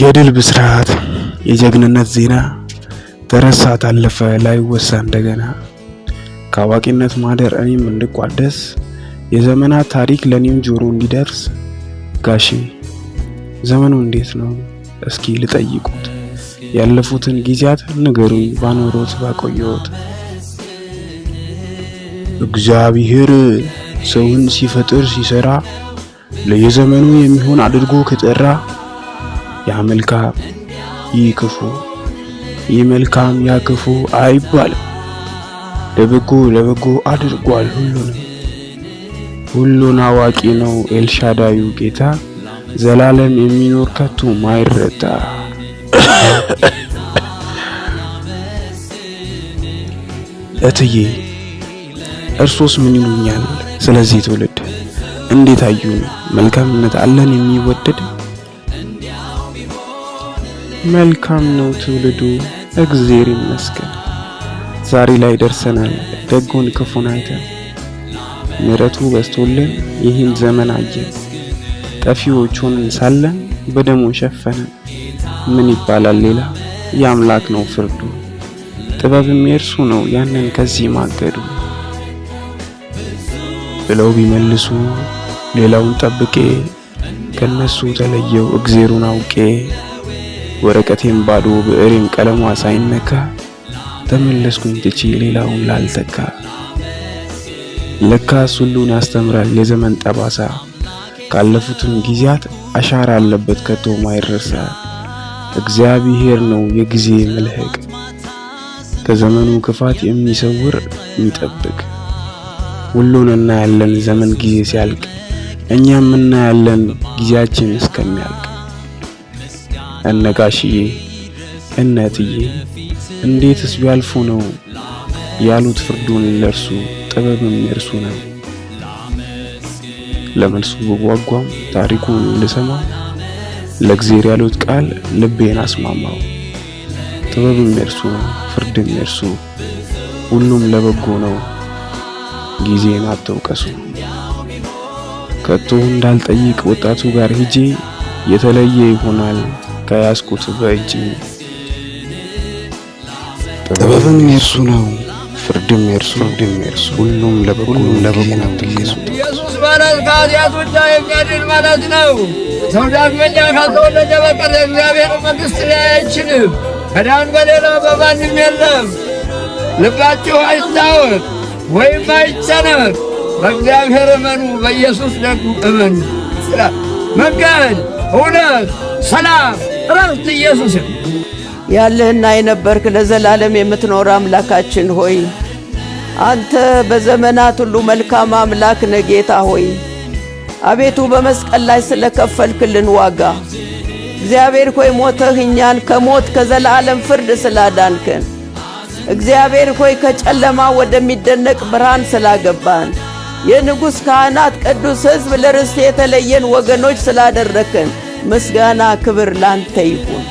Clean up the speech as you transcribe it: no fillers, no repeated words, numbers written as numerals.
የድል ብስራት የጀግንነት ዜና ተረሳ ታለፈ ላይወሳ እንደገና ከአዋቂነት ማደር እኔም እንድቋደስ የዘመናት ታሪክ ለኔም ጆሮ እንዲደርስ ጋሼ ዘመኑ እንዴት ነው እስኪ ልጠይቁት ያለፉትን ጊዜያት ንገሩኝ ባኖሮት ባቆየዎት እግዚአብሔር ሰውን ሲፈጥር ሲሰራ ለየዘመኑ የሚሆን አድርጎ ከጠራ ያ መልካም ይክፉ ይመልካም ያክፉ አይባልም ለበጎ አድርጓል ሁሉን አዋቂ ነው ኤልሻዳዩ ጌታ ዘላለም የሚኖር ከቶ ማይረታ እትዬ እርሶስ ምን ይሉኛል ስለዚህ ትውልድ እንዴት አዩን መልካምነት አለን የሚወደድ መልካም ነው ትውልዱ እግዚአብሔር ይመስገን ዛሬ ላይ ደርሰናል ደጉን ክፉን አይተን ምሕረቱ በስቶልን ይህን ዘመን አየን ጠፊዎች ሆነን ሳለን በደሙ ሸፈነን ምን ይባላል ሌላ የአምላክ ነው ፍርዱ ጥበብም የእርሱ ነው ያንን ከዚህ ማገዱ ብለው ቢመልሱ ሌላውን ጠብቄ ከነሱ ተለየው እግዚአብሔርን አውቄ ወረቀቴም ባዶ ብዕሬም ቀለሟ ሳይነካ ተመለስኩኝ ትቼ ሌላውን ላልተካ ለካስ ሁሉን ያስተምራል የዘመን ጠባሳ ካለፉትም ጊዜያት አሻራ አለበት ከቶ ማይረሳ እግዚአብሔር ነው የጊዜ መልህቅ ከዘመኑ ክፋት የሚሰውር የሚጠብቅ ሁሉን እናያለን ዘመን ጊዜ ሲያልቅ እኛም እናያለን ጊዜያችን እስከሚያልቅ እነጋሽዬ እነትዬ እንዴትስ ቢያልፉ ነው ያሉት ፍርዱን ለርሱ ጥበብም የርሱ ነው ለመልሱ በጓጓም ታሪኩን ልሰማው ለእግዚአብሔር ያሉት ቃል ልቤን አስማማው ጥበብም የርሱ ነው ፍርድም የርሱ ሁሉም ለበጎ ነው ጊዜን አትውቀሱ ከቶ እንዳልጠይቅ ወጣቱ ጋር ሂጄ የተለየ ይሆናል ከያስኩት በእጅ ጥበብም የርሱ ነው ፍርድም የርሱ ሁሉም ለበጎ ነው ኢየሱስ ማለት ከኃጢአት ውጭ የሚያድን ማለት ነው። ሰው ዳግመኛ ካልተወለደ በቀር የእግዚአብሔር መንግሥት ላይ አይችልም። ከዳን በሌላ በማንም የለም። ልባችሁ አይታወክ ወይም አይጨነቅ። በእግዚአብሔር እመኑ፣ በኢየሱስ ደግሞ እመኑ። መንገድ፣ እውነት፣ ሰላም፣ እረፍት ኢየሱስ ያለህና የነበርክ ለዘላለም የምትኖር አምላካችን ሆይ አንተ በዘመናት ሁሉ መልካም አምላክ ነህ ጌታ ሆይ አቤቱ በመስቀል ላይ ስለከፈልክልን ዋጋ እግዚአብሔር ሆይ ሞተህ እኛን ከሞት ከዘላለም ፍርድ ስላዳንከን እግዚአብሔር ሆይ ከጨለማ ወደሚደነቅ ብርሃን ስላገባን የንጉሥ ካህናት ቅዱስ ሕዝብ ለርስት የተለየን ወገኖች ስላደረከን ምስጋና ክብር ላንተ ይሁን።